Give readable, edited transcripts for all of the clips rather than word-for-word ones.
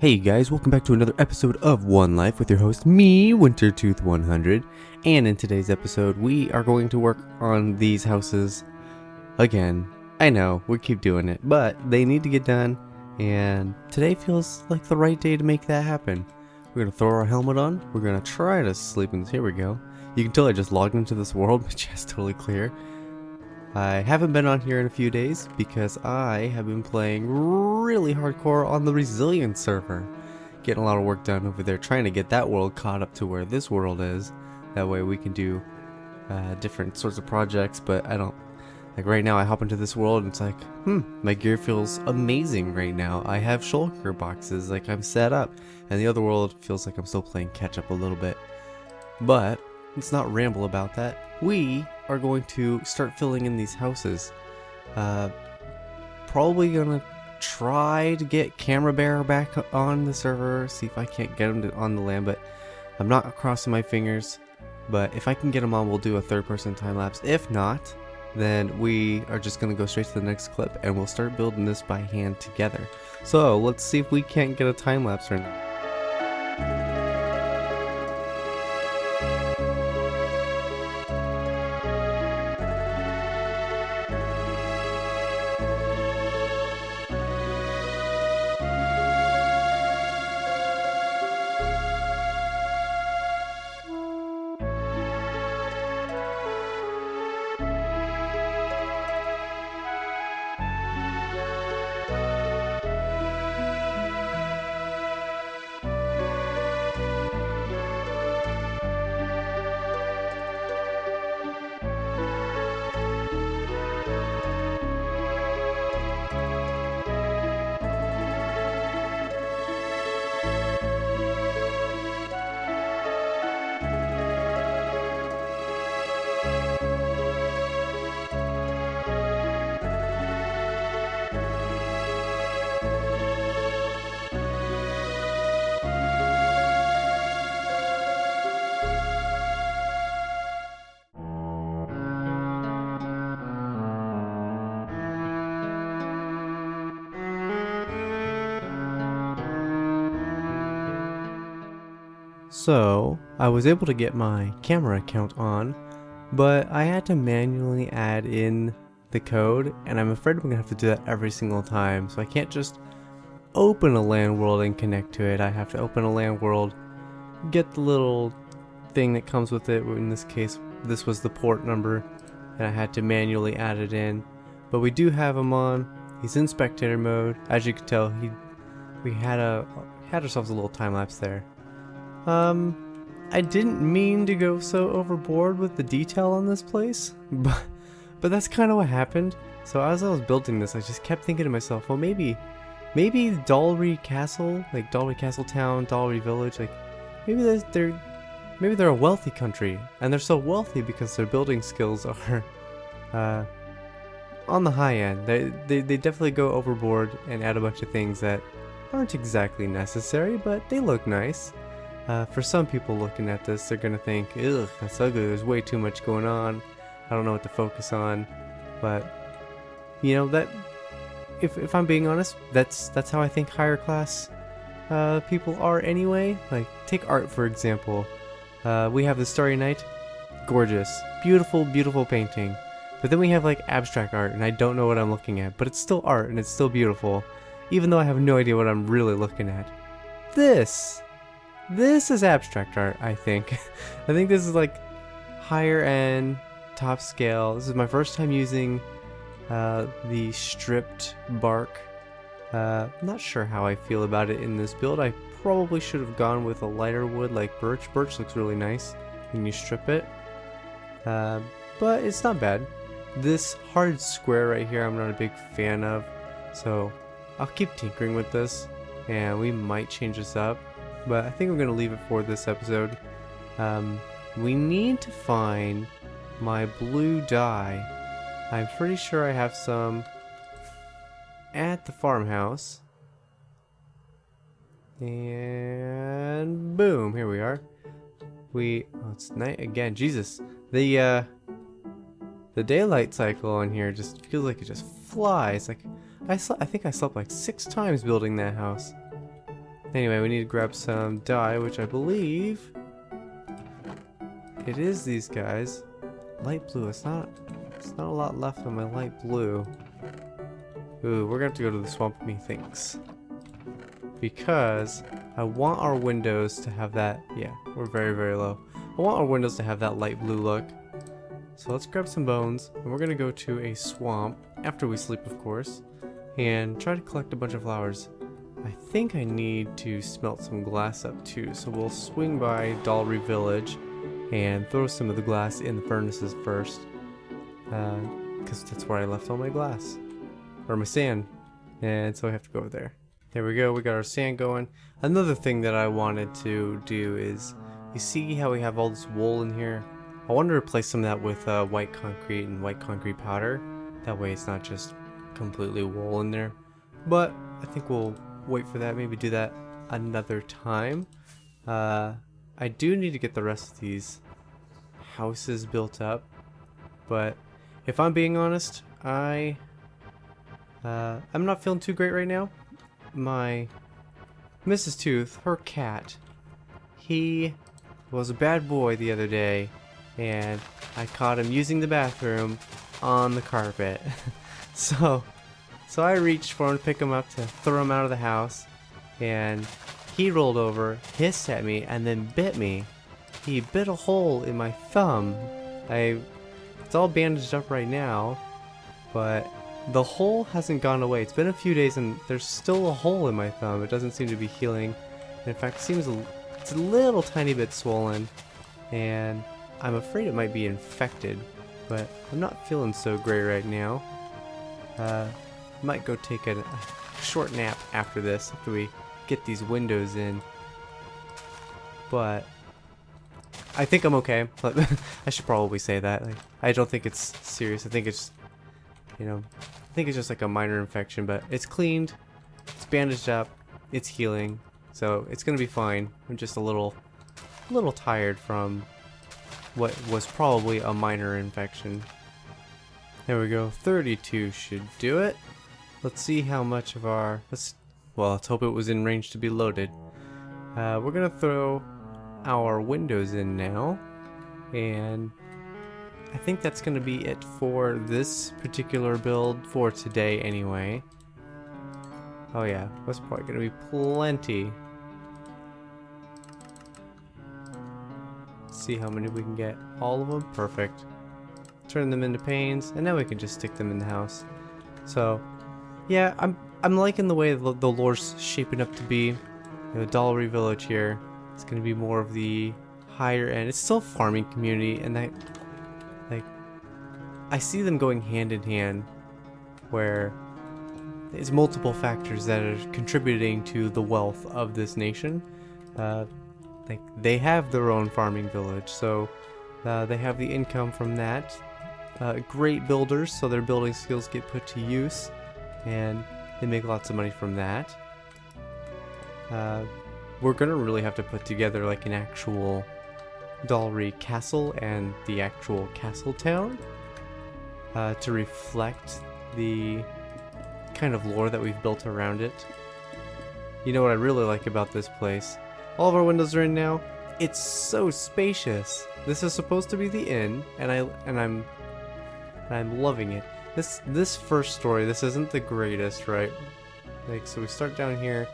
Hey guys, welcome back to another episode of One Life with your host, me, Wintertooth100. And in today's episode, we are going to work on these houses again. I know, we keep doing it, but they need to get done, and today feels like the right day to make that happen. We're going to throw our helmet on, we're going to try to sleep in this. Here we go. You can tell I just logged into this world, my chest totally clear. I haven't been on here in a few days because I have been playing really hardcore on the Resilience server. Getting a lot of work done over there, trying to get that world caught up to where this world is. That way we can do different sorts of projects, but I don't... Like right now I hop into this world and it's like, my gear feels amazing right now. I have shulker boxes, like I'm set up. And the other world feels like I'm still playing catch up a little bit. But let's not ramble about that. We are going to start filling in these houses. Probably gonna try to get Camera Bear back on the server, see if I can't get him on the land, but I'm not crossing my fingers. But if I can get him on, we'll do a third-person time-lapse. If not, then we are just gonna go straight to the next clip and we'll start building this by hand together. So let's see if we can't get a time-lapse or not. So, I was able to get my camera account on, but I had to manually add in the code, and I'm afraid I'm going to have to do that every single time. So I can't just open a LAN world and connect to it. I have to open a LAN world, get the little thing that comes with it. In this case, this was the port number, and I had to manually add it in. But we do have him on. He's in spectator mode. As you can tell, we had ourselves a little time lapse there. I didn't mean to go so overboard with the detail on this place, but that's kind of what happened. So as I was building this, I just kept thinking to myself, well, maybe Dalry Castle, like Dalry Castle Town, Dalry Village, like maybe they're a wealthy country, and they're so wealthy because their building skills are on the high end. They definitely go overboard and add a bunch of things that aren't exactly necessary, but they look nice. For some people looking at this, they're gonna think, ugh, that's ugly, there's way too much going on, I don't know what to focus on. But, you know, that, if I'm being honest, that's how I think higher class people are anyway. Like, take art for example. We have the Starry Night, gorgeous, beautiful, beautiful painting. But then we have like abstract art, and I don't know what I'm looking at, but it's still art, and it's still beautiful, even though I have no idea what I'm really looking at. This is abstract art, I think. I think this is like higher end, top scale. This is my first time using the stripped bark. I'm not sure how I feel about it in this build. I probably should have gone with a lighter wood like birch. Birch looks really nice when you strip it. But it's not bad. This hard square right here I'm not a big fan of. So I'll keep tinkering with this, and we might change this up. But I think I'm going to leave it for this episode. We need to find my blue dye. I'm pretty sure I have some at the farmhouse. And boom, here we are. Oh, it's night again. Jesus. The daylight cycle on here just feels like it just flies. Like I think I slept like 6 times building that house. Anyway, we need to grab some dye, which I believe it is these guys. Light blue. It's not a lot left on my light blue. Ooh, we're gonna have to go to the swamp, methinks, because I want our windows to have that. Yeah, we're very, very low. I want our windows to have that light blue look. So let's grab some bones, and we're gonna go to a swamp after we sleep, of course, and try to collect a bunch of flowers. I think I need to smelt some glass up too, so we'll swing by Dollery Village and throw some of the glass in the furnaces first, because that's where I left all my glass, or my sand, and so I have to go over there. There we go, we got our sand going. Another thing that I wanted to do is, you see how we have all this wool in here? I want to replace some of that with white concrete and white concrete powder. That way it's not just completely wool in there. But I think we'll wait for that, maybe do that another time. I do need to get the rest of these houses built up, but if I'm being honest, I'm not feeling too great right now. My Mrs. Tooth, her cat, he was a bad boy the other day, and I caught him using the bathroom on the carpet. So I reached for him to pick him up to throw him out of the house, and he rolled over, hissed at me, and then bit me. He bit a hole in my thumb. It's all bandaged up right now, but the hole hasn't gone away. It's been a few days and there's still a hole in my thumb. It doesn't seem to be healing. And in fact, it's a little tiny bit swollen, and I'm afraid it might be infected, but I'm not feeling so great right now. Might go take a short nap after this, after we get these windows in. But I think I'm okay. I should probably say that. Like, I don't think it's serious. I think it's, I think it's just like a minor infection, but it's cleaned, it's bandaged up, it's healing, so it's gonna be fine. I'm just a little tired from what was probably a minor infection. There we go. 32 should do it. Let's see how much of our... let's hope it was in range to be loaded. We're gonna throw our windows in now, and I think that's gonna be it for this particular build for today anyway. Oh yeah, that's probably gonna be plenty. Let's see how many we can get. All of them? Perfect. Turn them into panes, and now we can just stick them in the house. So yeah, I'm liking the way the lore's shaping up to be. The Dollery Village here, it's gonna be more of the higher end. It's still a farming community, and I see them going hand in hand, where there's multiple factors that are contributing to the wealth of this nation. Like, they have their own farming village, so they have the income from that. Great builders, so their building skills get put to use, and they make lots of money from that. We're gonna really have to put together like an actual Dollery Castle and the actual castle town to reflect the kind of lore that we've built around it. You know what I really like about this place? All of our windows are in now. It's so spacious. This is supposed to be the inn, and I'm loving it. This first story, this isn't the greatest, right? Like, so we start down here.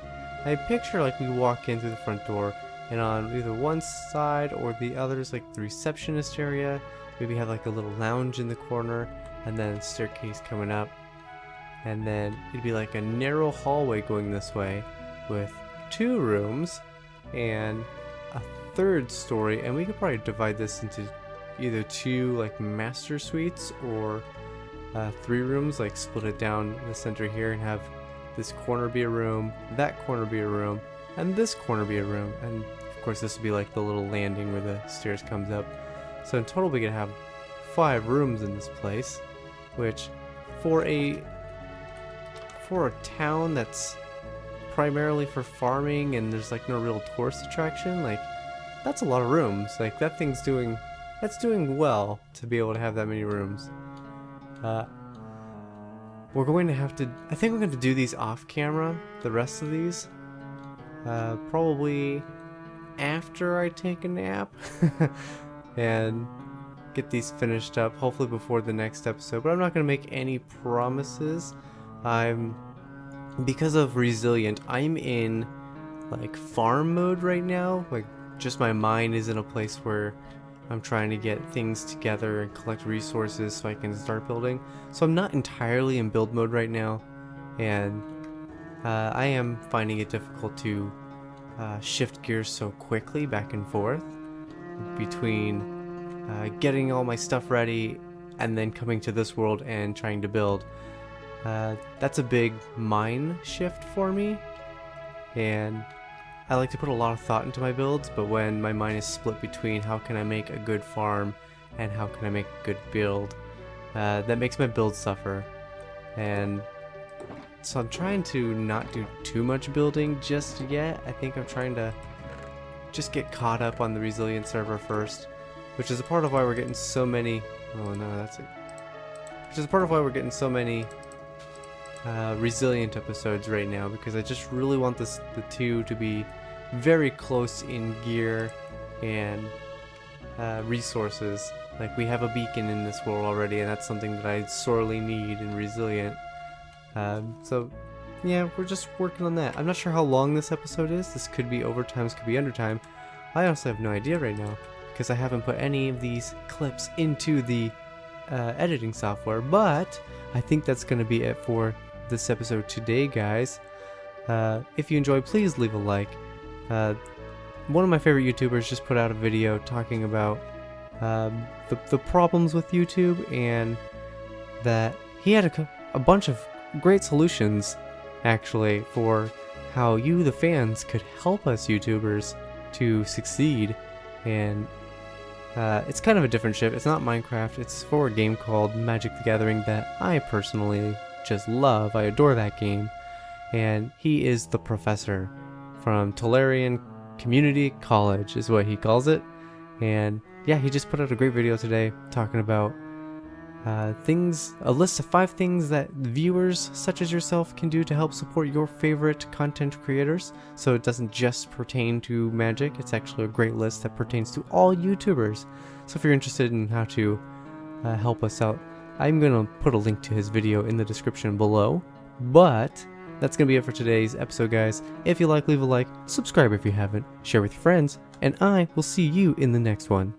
I picture like we walk in through the front door, and on either one side or the other is like the receptionist area. Maybe have like a little lounge in the corner, and then a staircase coming up, and then it'd be like a narrow hallway going this way with 2 rooms and a 3rd story, and we could probably divide this into either 2 like master suites or 3 rooms, like split it down the center here and have this corner be a room, that corner be a room, and this corner be a room, and of course this would be like the little landing where the stairs comes up. So in total we could have 5 rooms in this place, which for a town that's primarily for farming and there's like no real tourist attraction, like that's a lot of rooms. Like that's doing well to be able to have that many rooms. We're going to have to, I think we're going to do these off camera, the rest of these. probably after I take a nap and get these finished up, hopefully before the next episode. But I'm not going to make any promises. Because of Resilient, I'm in like farm mode right now. Like, just my mind is in a place where I'm trying to get things together and collect resources so I can start building. So I'm not entirely in build mode right now, and I am finding it difficult to shift gears so quickly back and forth between getting all my stuff ready and then coming to this world and trying to build. That's a big mind shift for me, and I like to put a lot of thought into my builds, but when my mind is split between how can I make a good farm and how can I make a good build, that makes my build suffer. And so I'm trying to not do too much building just yet. I think I'm trying to just get caught up on the Resilient server first, which is a part of why we're getting so many... Oh no, that's it. Which is a part of why we're getting so many Resilient episodes right now, because I just really want the two to be very close in gear and resources. Like, we have a beacon in this world already, and that's something that I sorely need in Resilient. So yeah, we're just working on that. I'm not sure how long this episode is. This could be overtime, this could be undertime. I honestly have no idea right now, because I haven't put any of these clips into the editing software, but I think that's going to be it for this episode today, guys. If you enjoyed, please leave a like. One of my favorite YouTubers just put out a video talking about the problems with YouTube, and that he had a bunch of great solutions actually for how you, the fans, could help us YouTubers to succeed. And it's kind of a different ship. It's not Minecraft. It's for a game called Magic the Gathering that I personally just love. I adore that game. And he is the professor from Tolarian Community College is what he calls it. And yeah, he just put out a great video today talking about a list of 5 things that viewers such as yourself can do to help support your favorite content creators. So it doesn't just pertain to Magic, it's actually a great list that pertains to all YouTubers. So if you're interested in how to help us out, I'm going to put a link to his video in the description below. But that's going to be it for today's episode, guys. If you like, leave a like, subscribe if you haven't, share with your friends, and I will see you in the next one.